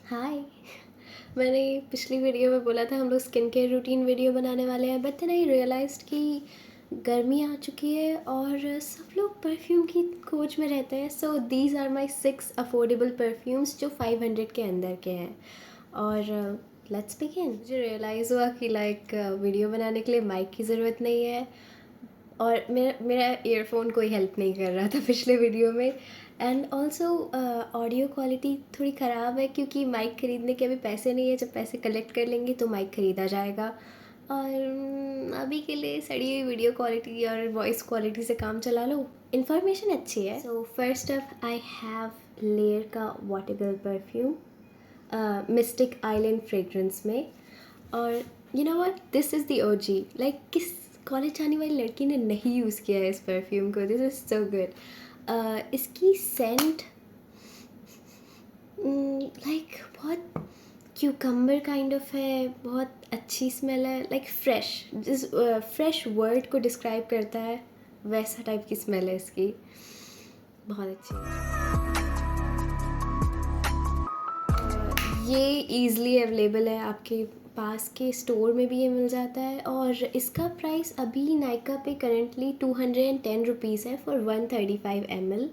हाय। मैंने पिछली वीडियो में बोला था हम लोग स्किन केयर रूटीन वीडियो बनाने वाले हैं, बट देन आई रियलाइज्ड कि गर्मी आ चुकी है और सब लोग परफ्यूम की खोज में रहते हैं। So these are my 6 affordable perfumes जो 500 के अंदर के हैं। और लेट्स बिगिन। मुझे रियलाइज़ हुआ कि वीडियो बनाने के लिए माइक की ज़रूरत नहीं है, और मेरा मेरा ईयरफोन कोई हेल्प नहीं कर रहा था पिछले वीडियो में। एंड ऑल्सो ऑडियो क्वालिटी थोड़ी ख़राब है क्योंकि माइक ख़रीदने के अभी पैसे नहीं है। जब पैसे कलेक्ट कर लेंगे तो माइक ख़रीदा जाएगा। और अभी के लिए सड़ी हुई वीडियो क्वालिटी और वॉइस क्वालिटी से काम चला लो। इन्फॉर्मेशन अच्छी है। So first up I have Layer'r का water perfume Mystic Island fragrance में। और you know what, this is the OG. Like किस कॉलेज जाने वाली लड़की ने नहीं यूज़ किया है इस परफ्यूम को? This is so good. इसकी सेंट लाइक बहुत क्यूकम्बर काइंड ऑफ है, बहुत अच्छी स्मेल है। लाइक फ्रेश, जिस फ्रेश वर्ड को डिस्क्राइब करता है वैसा टाइप की स्मेल है इसकी। बहुत अच्छी। ये ईज़िली अवेलेबल है, आपके पास के स्टोर में भी ये मिल जाता है। और इसका प्राइस अभी नायका पे करेंटली 210 रुपीज़ है फॉर 135 ml।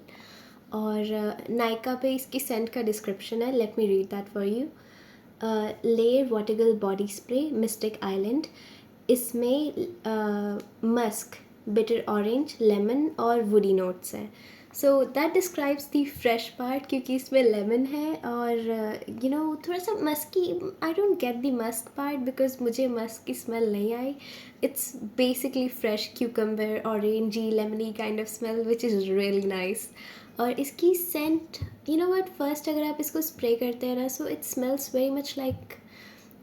और नायका पे इसकी सेंट का डिस्क्रिप्शन है, let me read that for you. Layer'r Wottagirl body spray Mystic Island. इसमें मस्क, बिटर ऑरेंज, लेमन और वुडी नोट्स हैं। So that describes the fresh part क्योंकि इसमें लेमन है और थोड़ा सा musky. I don't get the musk part because मुझे मस्क की स्मेल नहीं आई। It's basically fresh cucumber, orangey, lemony kind of smell which is really nice. और इसकी scent, you know what, first अगर आप इसको स्प्रे करते हैं ना, so it smells very much like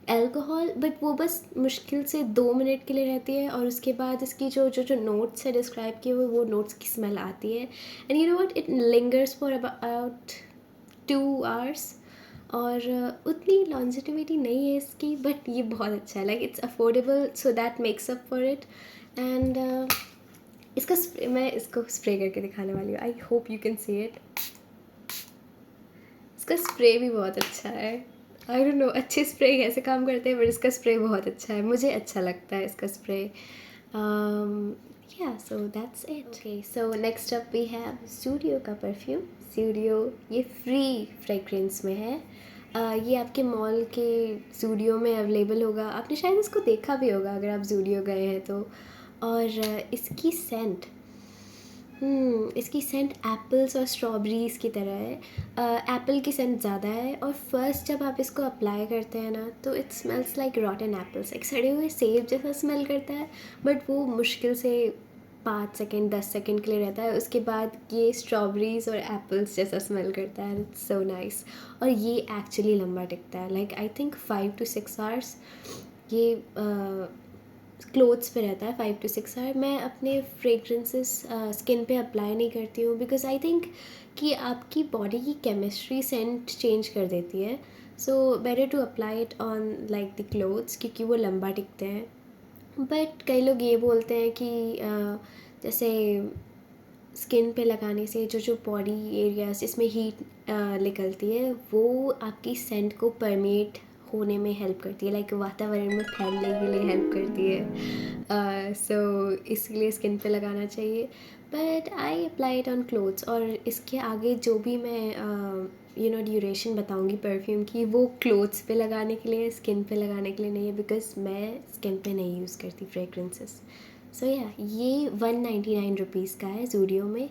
alcohol, but वो बस मुश्किल से 2 मिनट के लिए रहती है। और उसके बाद इसकी जो जो जो नोट्स है डिस्क्राइब किए हुए, वो नोट्स की स्मेल आती है। And you know what, it lingers for about 2 hours. और उतनी लॉन्जिटिविटी नहीं है इसकी, बट ये बहुत अच्छा है। Like it's affordable, so that makes up for it. And इसका स्प्रे, मैं इसको स्प्रे करके दिखाने वाली हूँ। I hope you can see it. इसका स्प्रे भी बहुत अच्छा है। आई डोंट नो अच्छे स्प्रे कैसे काम करते हैं, बट इसका स्प्रे बहुत अच्छा है, मुझे अच्छा लगता है इसका स्प्रे। या so that's it. Okay, so next up we have studio का परफ्यूम। स्टूडियो ये फ्री फ्रेग्रेंस में है। ये आपके मॉल के जूडियो में अवेलेबल होगा। आपने शायद इसको देखा भी होगा अगर आप जूडियो गए हैं तो। और इसकी सेंट, इसकी सेंट एप्पल्स और स्ट्रॉबेरीज़ की तरह है। एप्पल की सेंट ज़्यादा है। और फर्स्ट जब आप इसको अप्लाई करते हैं ना, तो इट स्मेल्स लाइक रॉटन एप्पल्स, एक सड़े हुए सेब जैसा स्मेल करता है। बट वो मुश्किल से 5 सेकेंड 10 सेकेंड के लिए रहता है। उसके बाद ये स्ट्रॉबेरीज़ और एप्पल्स जैसा स्मेल करता है। It's so nice. और ये एक्चुअली लंबा टिकता है, like I think 5 to 6 hours. ये क्लोथ्स पे रहता है 5 to 6 आवर। मैं अपने फ्रेगरेंसेस स्किन पे अप्लाई नहीं करती हूँ बिकॉज आई थिंक कि आपकी बॉडी की केमिस्ट्री सेंट चेंज कर देती है। So better to apply it on like the clothes क्योंकि वो लंबा टिकते हैं। बट कई लोग ये बोलते हैं कि जैसे स्किन पे लगाने से जो जो बॉडी एरियाज इसमें हीट निकलती है, वो आपकी सेंट को परमेट होने में हेल्प करती है, लाइक वातावरण में फैलने के लिए हेल्प करती है। सो इसलिए स्किन पे लगाना चाहिए। But I apply it on clothes. और इसके आगे जो भी मैं ड्यूरेशन बताऊंगी परफ्यूम की, वो क्लोथ्स पे लगाने के लिए, स्किन पे लगाने के लिए नहीं है बिकॉज मैं स्किन पे नहीं यूज़ करती फ्रेगरेंसेस। सो या ये 199 रुपीज़ का है जूडियो में।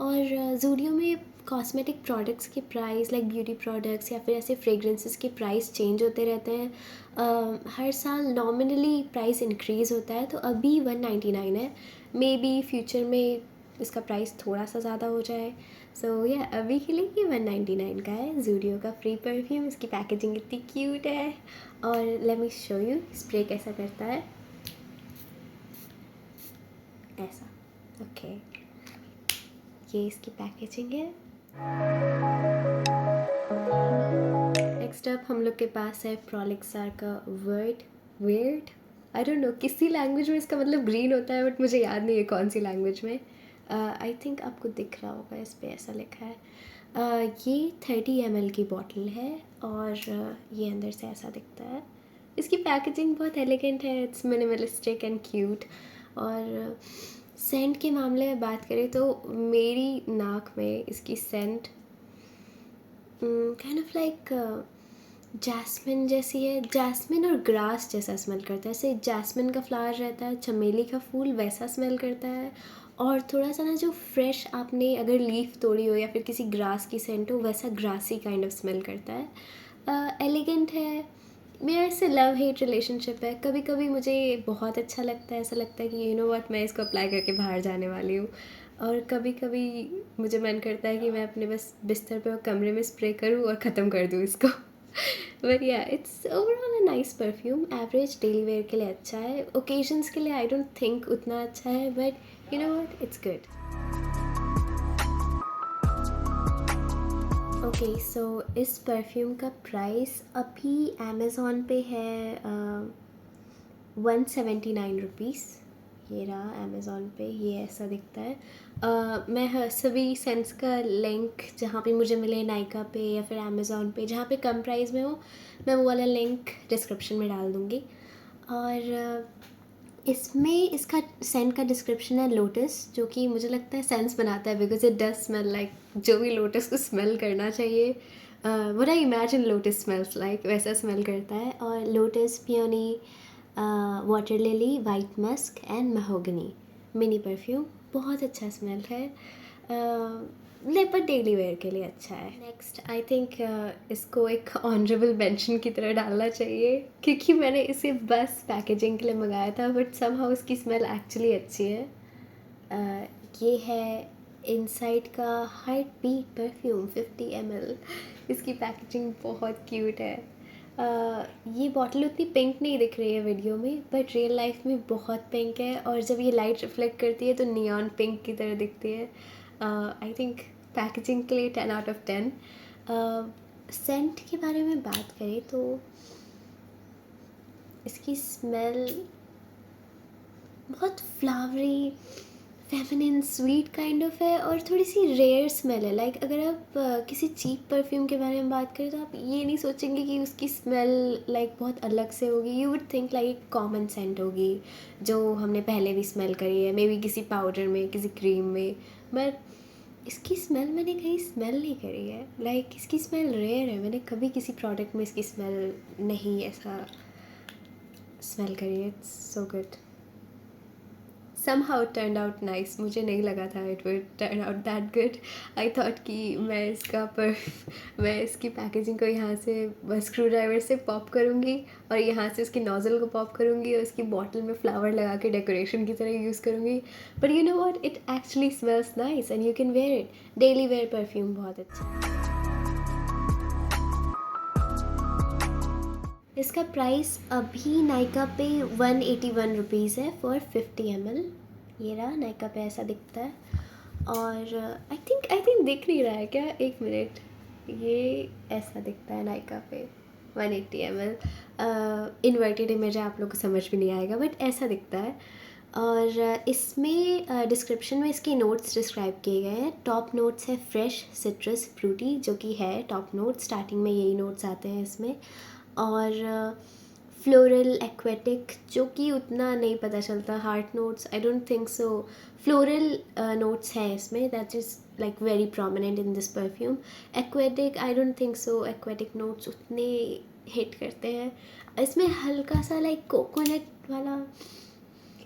और जूडियो में कॉस्मेटिक प्रोडक्ट्स के प्राइस, लाइक ब्यूटी प्रोडक्ट्स या फिर ऐसे फ्रेगरेंसेस के प्राइस चेंज होते रहते हैं। हर साल नॉमिनली प्राइस इंक्रीज़ होता है, तो अभी 199 है। मे बी फ्यूचर में इसका प्राइस थोड़ा सा ज़्यादा हो जाए। सो या अभी के लिए ये 199 का है जूडियो का फ्री परफ्यूम। इसकी पैकेजिंग इतनी क्यूट है। और let me show you spray कैसा करता है। ऐसा। ओके, ये इसकी पैकेजिंग है। नेक्स्ट अप हम लोग के पास है प्रोलिक्सार का वर्ड आई डोंट नो, किसी लैंग्वेज में इसका मतलब ग्रीन होता है, बट मुझे याद नहीं है कौन सी लैंग्वेज में। आई थिंक आपको दिख रहा होगा, इस पर ऐसा लिखा है ये 30 ml की बॉटल है और ये अंदर से ऐसा दिखता है। इसकी पैकेजिंग बहुत एलिगेंट है, इट्स मिनिमलिस्टिक एंड क्यूट। और सेंट के मामले में बात करें तो मेरी नाक में इसकी scent kind of like jasmine जैसी है। जैस्मिन और ग्रास जैसा स्मेल करता है, जैसे जैस्मिन का फ्लावर रहता है, चमेली का फूल, वैसा स्मेल करता है। और थोड़ा सा ना जो फ्रेश आपने अगर लीफ तोड़ी हो या फिर किसी ग्रास की सेंट हो, वैसा ग्रासी काइंड ऑफ स्मेल करता है। एलिगेंट है। मेरा इससे लव हेट रिलेशनशिप है। कभी कभी मुझे बहुत अच्छा लगता है, ऐसा लगता है कि यू नो व्हाट, मैं इसको अप्लाई करके बाहर जाने वाली हूँ। और कभी कभी मुझे मन करता है कि मैं अपने बस बिस्तर पे और कमरे में स्प्रे करूँ और ख़त्म कर दूँ इसको। बट या it's overall a nice perfume. Average daily wear के लिए अच्छा है, ओकेजन्स के लिए आई डोंट थिंक उतना अच्छा है, but you know what, it's good. Okay, so इस परफ्यूम का प्राइस अभी अमेज़ॉन पे है 179 रुपीज़। ये रहा अमेज़ॉन पे, ये ऐसा दिखता है। मैं सभी सेंट्स का लिंक जहाँ पे मुझे मिले, नायका पे या फिर अमेज़ॉन पे, जहाँ पे कम प्राइस में हो, मैं वो वाला लिंक डिस्क्रिप्शन में डाल दूँगी। और इसमें इसका सेंट का डिस्क्रिप्शन है लोटस, जो कि मुझे लगता है सेंस बनाता है, because it does smell like जो भी लोटस को स्मेल करना चाहिए, what I imagine lotus smells like, वैसा स्मेल करता है। और lotus, peony, water lily, white Musk and mahogany mini perfume, बहुत अच्छा स्मेल है। पर डेली वेयर के लिए अच्छा है। नेक्स्ट आई थिंक इसको एक ऑनरेबल मेंशन की तरह डालना चाहिए, क्योंकि मैंने इसे बस पैकेजिंग के लिए मंगाया था, बट समहाउ इसकी स्मेल एक्चुअली अच्छी है। ये है इनसाइड का हार्ट बीट परफ्यूम 50 ml। इसकी पैकेजिंग बहुत क्यूट है। ये बॉटल उतनी पिंक नहीं दिख रही है वीडियो में, बट रियल लाइफ में बहुत पिंक है, और जब ये लाइट रिफ्लेक्ट करती है तो नियॉन पिंक की तरह दिखती है। आई थिंक पैकेजिंग के लिए 10 out of 10। सेंट के बारे में बात करें तो इसकी स्मेल बहुत flowery, feminine, sweet kind of है, और थोड़ी सी रेयर स्मेल है। लाइक अगर आप किसी चीप परफ्यूम के बारे में बात करें तो आप ये नहीं सोचेंगे कि उसकी स्मेल लाइक बहुत अलग से होगी। यू वुड थिंक लाइक एक कॉमन सेंट होगी जो हमने पहले भी स्मेल करी है, मे बी किसी पाउडर में, किसी क्रीम में। बट इसकी स्मेल मैंने कहीं स्मेल नहीं करी है। लाइक इसकी स्मेल रेयर है, मैंने कभी किसी प्रोडक्ट में इसकी स्मेल नहीं ऐसा स्मेल करी है। It's so good. somehow it turned out nice। मुझे नहीं लगा था it would turn out that good। I thought कि मैं इसकी पैकेजिंग को यहाँ से बस स्क्रू ड्राइवर से पॉप करूँगी और यहाँ से उसकी नोज़ल को पॉप करूँगी और उसकी बॉटल में फ्लावर लगा के डेकोरेशन की तरह यूज़ करूँगी। But you know what, it actually smells nice and you can wear it. Daily wear perfume बहुत अच्छा है। इसका प्राइस अभी नायका पे 181 रुपीज़ है फॉर 50 ml। ये रहा, नायका पे ऐसा दिखता है। और आई थिंक दिख नहीं रहा है क्या, एक मिनट, ये ऐसा दिखता है नायका पे 180 ml। इन्वर्टेड इमेज है, आप लोग को समझ भी नहीं आएगा, बट ऐसा दिखता है। और इसमें डिस्क्रिप्शन में इसके नोट्स डिस्क्राइब किए गए हैं। टॉप नोट्स है फ्रेश, सिट्रस, फ्रूटी, जो कि है टॉप नोट्स, स्टार्टिंग में यही नोट्स आते हैं इसमें। और फ्लोरल, एक्वेटिक, जो कि उतना नहीं पता चलता। Heart notes I don't think so. Floral notes हैं इसमें, that is like very prominent in this perfume. Aquatic I don't think so, aquatic notes उतने हिट करते हैं इसमें। हल्का सा लाइक कोकोनट वाला,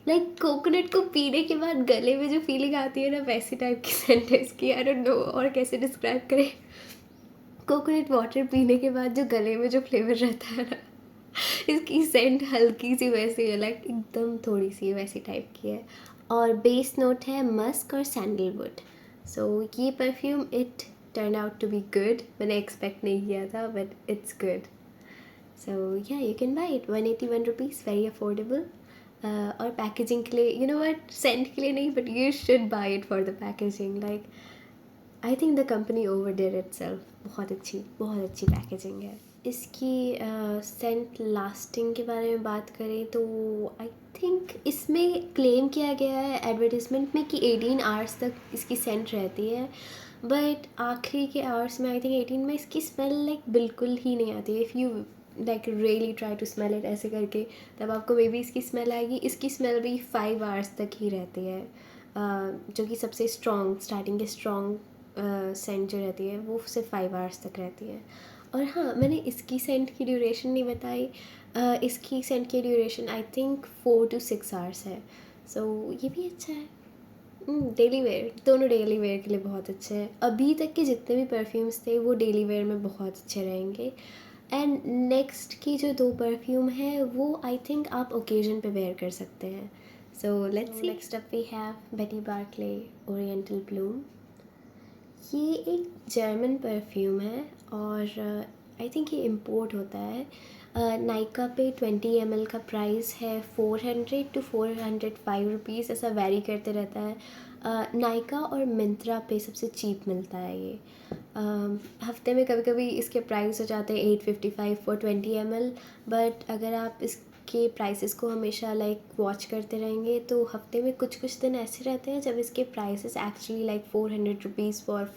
लाइक कोकोनट को पीने के बाद गले में जो फीलिंग आती है ना, वैसी टाइप की सेंट है इसकी। आई डोंट नो और कैसे डिस्क्राइब करें। कोकोनट वाटर पीने के बाद जो गले में जो फ्लेवर रहता है ना, इसकी सेंट हल्की सी वैसी है, लाइक एकदम थोड़ी सी वैसी टाइप की है। और बेस नोट है मस्क और सैंडलवुड। सो ये perfume it turn out to be good. मैंने एक्सपेक्ट नहीं किया था, but it's good. So yeah, you can buy it. 181 rupees, very affordable. और पैकेजिंग के लिए, यू नो व्हाट, सेंट के लिए नहीं, but you should buy it for the packaging. Like I think the company overdid itself. बहुत अच्छी packaging है इसकी। सेंट लास्टिंग के बारे में बात करें तो आई थिंक इसमें क्लेम किया गया है एडवर्टिजमेंट में कि 18 आवर्स तक इसकी सेंट रहती है, बट आखिरी के आवर्स में आई थिंक 18 में इसकी स्मेल लाइक बिल्कुल ही नहीं आती है। If you like really try to smell it ऐसे करके, तब आपको मे बी इसकी स्मेल आएगी। इसकी स्मेल भी 5 आवर्स तक ही रहती है, जो कि सबसे स्ट्रॉन्ग स्टार्टिंग के स्ट्रॉन्ग सेंट जो रहती है वो सिर्फ 5 आवर्स तक रहती है। और हाँ, मैंने इसकी सेंट की ड्यूरेशन नहीं बताई। इसकी सेंट की duration I think 4 to 6 hours है। सो ये भी अच्छा है। डेली वेयर, दोनों डेली वेयर के लिए बहुत अच्छे हैं। अभी तक के जितने भी परफ्यूम्स थे वो डेली वेयर में बहुत अच्छे रहेंगे। एंड नेक्स्ट की जो 2 परफ्यूम है वो आई थिंक आप ओकेजन पे वेयर कर सकते हैं। So let's see. Next up we have Betty Barclay oriental bloom. ये एक जर्मन परफ्यूम है और आई थिंक ये इम्पोर्ट होता है। नाइका पे 20 ml का प्राइस है 400 to 405 रुपीज़, ऐसा वेरी करते रहता है। नाइका और मिंत्रा पे सबसे चीप मिलता है ये। हफ्ते में कभी कभी इसके प्राइस हो जाते हैं 855 फॉर 20 ml, बट अगर आप इसके प्राइसेस को हमेशा लाइक वॉच करते रहेंगे तो हफ्ते में कुछ कुछ दिन ऐसे रहते हैं जब इसके prices actually like 400 rupees for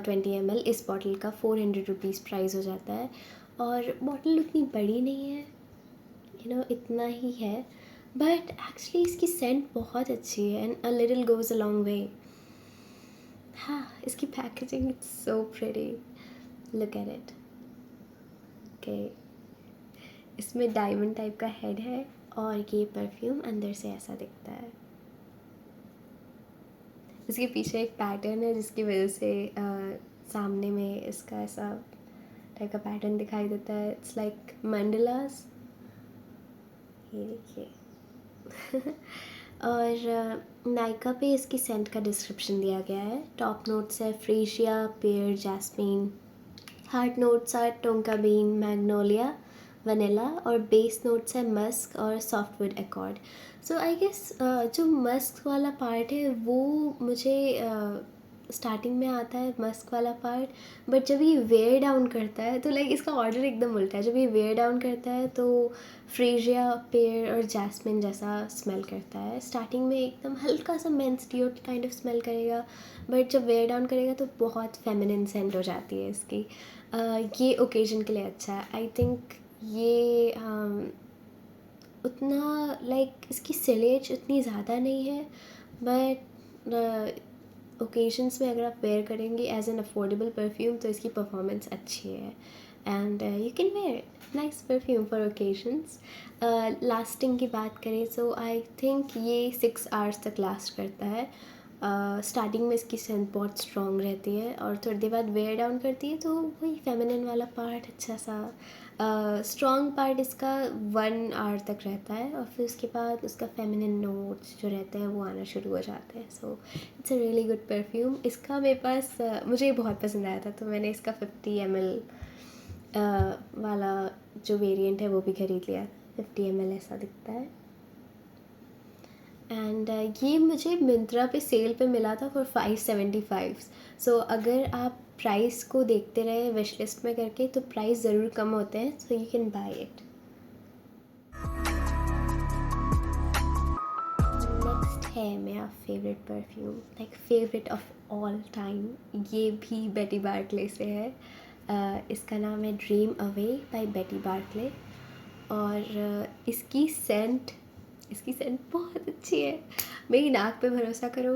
20 ml। इस बॉटल का 400 रुपीज़ प्राइस हो जाता है और बॉटल उतनी बड़ी नहीं है, इतना ही है, बट एक्चुअली इसकी सेंट बहुत अच्छी है and a little goes a long way. हाँ, इसकी packaging it's so pretty, look at it. Okay, इसमें डायमंड टाइप का हेड है और ये परफ्यूम अंदर से ऐसा दिखता है। इसके पीछे एक पैटर्न है जिसकी वजह से सामने में इसका ऐसा टाइप का पैटर्न दिखाई देता है। इट्स लाइक मंडलास, ये देखिए। और नाइका पे इसकी सेंट का डिस्क्रिप्शन दिया गया है। टॉप नोट्स है freesia, pear, jasmine. Heart notes are tonka bean, magnolia, vanilla, और बेस नोट्स है मस्क और softwood accord. So I guess जो मस्क वाला पार्ट है वो मुझे स्टार्टिंग में आता है, मस्क वाला पार्ट, बट जब ये वेयर डाउन करता है तो लाइक इसका ऑर्डर एकदम उल्टा है। जब ये वेयर डाउन करता है तो फ्रेजिया, पेयर और जैस्मिन जैसा स्मेल करता है। स्टार्टिंग में एकदम हल्का सा men's deo kind of smell करेगा, बट जब वेयर डाउन करेगा तो बहुत फेमिनिन सेंट हो जाती है इसकी। ये ओकेजन के लिए अच्छा है आई थिंक। ये उतना लाइक इसकी सिलेज उतनी ज़्यादा नहीं है, बट ओकेजन्स में अगर आप वेयर करेंगे एज एन अफोर्डेबल परफ्यूम तो इसकी परफॉर्मेंस अच्छी है and you can wear it. Nice perfume for occasions. Lasting की बात करें तो आई थिंक ये 6 आवर्स तक लास्ट करता है। स्टार्टिंग में इसकी सेंट बहुत स्ट्रॉन्ग रहती है और थोड़ी देर बाद वेयर डाउन करती है तो वही फेमिनिन वाला पार्ट अच्छा सा स्ट्रॉन्ग पार्ट इसका 1 आवर तक रहता है और फिर उसके बाद उसका फेमिनिन नोट्स जो रहते हैं वो आना शुरू हो जाते हैं। So it's a really good perfume. इसका मेरे पास मुझे ये बहुत पसंद आया था तो मैंने इसका 50 ml वाला जो वेरिएंट है वो भी ख़रीद लिया। 50 ml ऐसा दिखता है एंड ये मुझे मिंत्रा पे सेल पे मिला था फॉर 575। सो अगर आप प्राइस को देखते रहे विश लिस्ट में करके तो प्राइस ज़रूर कम होते हैं, सो you can buy it. Next है मेरा favourite perfume, like favourite of all time. ये भी बेटी बार्कले से है। इसका नाम है ड्रीम अवे बाय बेटी बार्कले और इसकी सेंट बहुत अच्छी है। मेरी नाक पे भरोसा करो।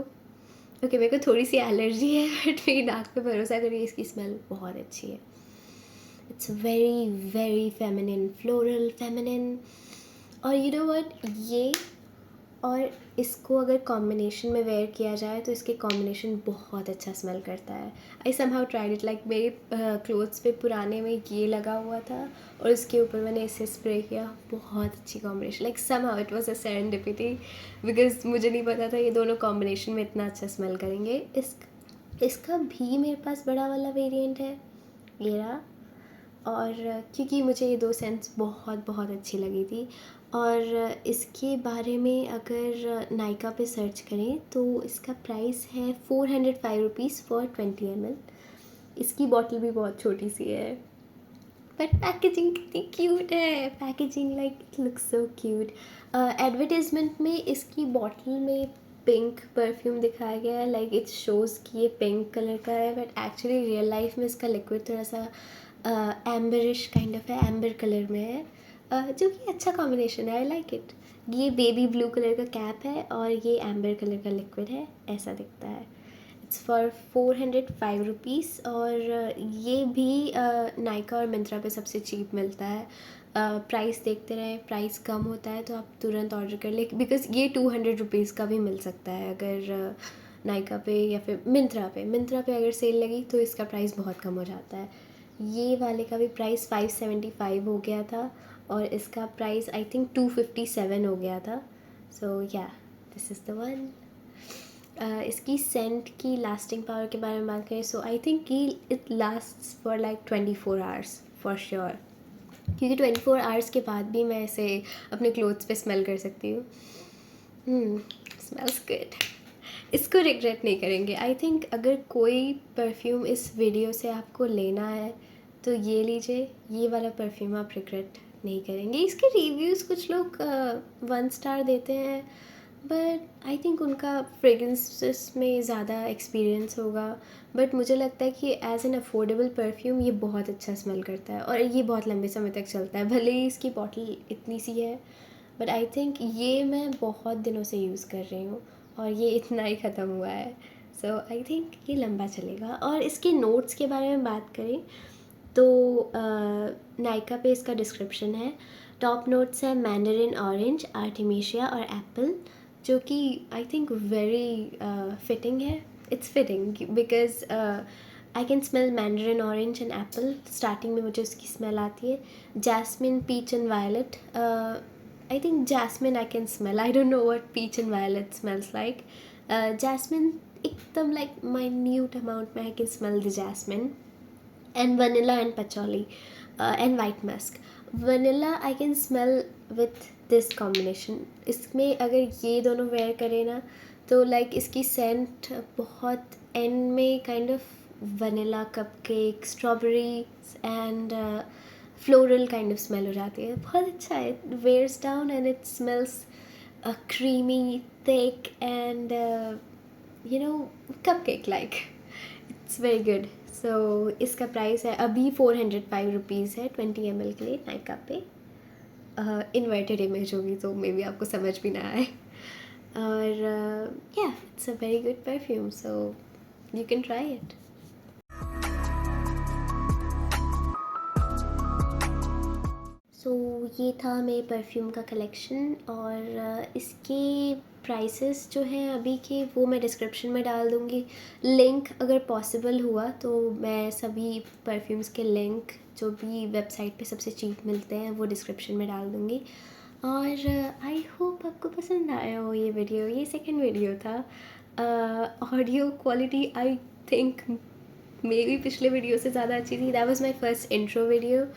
ओके, मेरे को थोड़ी सी एलर्जी है बट मेरी नाक पे भरोसा करिए, इसकी स्मेल बहुत अच्छी है। It's very very feminine, floral feminine. और यू नो व्हाट, ये और इसको अगर कॉम्बिनेशन में वेयर किया जाए तो इसके कॉम्बिनेशन बहुत अच्छा स्मेल करता है। I somehow tried it, like मेरे क्लोथ्स पे पुराने में ये लगा हुआ था और उसके ऊपर मैंने इसे स्प्रे किया। बहुत अच्छी combination, like somehow it was a serendipity because मुझे नहीं पता था ये दोनों कॉम्बिनेशन में इतना अच्छा स्मेल करेंगे। इसका भी मेरे पास बड़ा वाला वेरिएंट है ये रहा। और क्योंकि मुझे ये 2 सेंट्स बहुत बहुत अच्छी लगी थी और इसके बारे में अगर नाइका पे सर्च करें तो इसका प्राइस है 405 रुपीज़ फॉर 20 ml। इसकी बॉटल भी बहुत छोटी सी है बट पैकेजिंग कितनी क्यूट है। Packaging like it looks so cute. Advertisement में इसकी बॉटल में पिंक परफ्यूम दिखाया गया है, लाइक इट शोज़ कि ये पिंक कलर का है, बट एक्चुअली रियल लाइफ में इसका लिक्विड थोड़ा सा एम्बरिश काइंड ऑफ है, एम्बर कलर में है, जो कि अच्छा कॉम्बिनेशन है, आई लाइक इट। ये बेबी ब्लू कलर का कैप है और ये एम्बर कलर का लिक्विड है, ऐसा दिखता है। इट्स फॉर 405 रुपीज़ और ये भी नायका और मिंत्रा पे सबसे चीप मिलता है। प्राइस देखते रहें, प्राइस कम होता है तो आप तुरंत ऑर्डर कर ले, बिकॉज़ ये 200 रुपीज़ का भी मिल सकता है अगर नायका पे या फिर मिंत्रा पे अगर सेल लगी तो इसका प्राइस बहुत कम हो जाता है। ये वाले का भी प्राइस 575 हो गया था और इसका प्राइस आई थिंक 257 हो गया था। सो या, दिस इज़ द वन। इसकी सेंट की लास्टिंग पावर के बारे में बात करें, सो आई थिंक कि it lasts for like 24 hours for sure, क्योंकि 24 आवर्स के बाद भी मैं इसे अपने क्लोथ्स पे स्मेल कर सकती हूँ। स्मेल्स गुड, इसको रिग्रेट नहीं करेंगे। आई थिंक अगर कोई परफ्यूम इस वीडियो से आपको लेना है तो ये लीजिए, ये वाला परफ्यूम आप रिग्रेट नहीं करेंगे। इसके रिव्यूज़ कुछ लोग 1 स्टार देते हैं, बट आई थिंक उनका फ्रेगरेंसेस में ज़्यादा एक्सपीरियंस होगा, बट मुझे लगता है कि एज एन अफोर्डेबल परफ्यूम ये बहुत अच्छा स्मेल करता है और ये बहुत लंबे समय तक चलता है। भले ही इसकी बॉटल इतनी सी है, बट आई थिंक ये मैं बहुत दिनों से यूज़ कर रही हूँ और ये इतना ही ख़त्म हुआ है। सो आई थिंक ये लंबा चलेगा। और इसके नोट्स के बारे में बात करें तो नायका पे इसका डिस्क्रिप्शन है। टॉप नोट्स है मैंडरिन ऑरेंज, आर्टिमिशिया और एप्पल, जो कि आई थिंक वेरी फिटिंग है। It's fitting because I can smell mandarin orange and apple. Starting में मुझे उसकी स्मेल आती है। Jasmine, peach and violet, I think jasmine I can smell. I don't know what peach and violet smells like. Jasmine एकदम like minute amount में I can smell the jasmine. And vanilla and patchouli and white musk. Vanilla I can smell with this combination. इसमें अगर ये दोनों where करें ना तो like इसकी scent बहुत end में kind of vanilla cupcake, strawberries and floral kind of smell हो जाती है। बहुत अच्छा है। It wears down and it smells creamy, thick and you know cupcake like. It's very good. So इसका प्राइस है अभी 405 रुपीज़ है 20 ml के लिए नायका पे। इन्वर्टेड इमेज होगी तो मे बी आपको समझ भी ना आए। और yeah, it's a very good perfume, so you can try it. So ये था मेरे परफ्यूम का कलेक्शन और इसके प्राइसेस जो हैं अभी के वो मैं डिस्क्रिप्शन में डाल दूँगी। लिंक अगर पॉसिबल हुआ तो मैं सभी परफ्यूम्स के लिंक जो भी वेबसाइट पे सबसे चीप मिलते हैं वो डिस्क्रिप्शन में डाल दूँगी। और आई होप आपको पसंद आया हो ये वीडियो। ये सेकंड वीडियो था। Audio quality I think may be पिछले वीडियो से ज़्यादा अच्छी थी। That was my first intro video.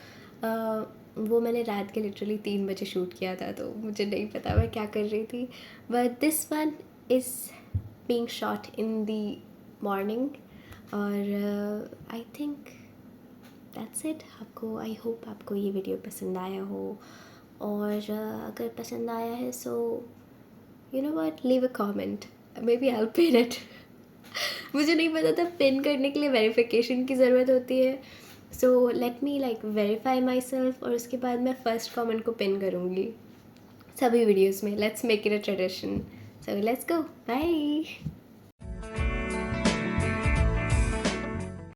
वो मैंने रात के लिटरली 3 बजे शूट किया था, तो मुझे नहीं पता मैं क्या कर रही थी। But this one is being shot in the morning और आई थिंक दैट्स इट। आपको, आई होप आपको ये वीडियो पसंद आया हो और अगर पसंद आया है so you know what, leave a comment, maybe I will pin it. मुझे नहीं पता था पिन करने के लिए वेरिफिकेशन की ज़रूरत होती है। So let me like verify my self और उसके बाद मैं फर्स्ट कमेंट को पिन करूँगी सभी वीडियोज़ में। Let's make it a tradition. So let's go, bye.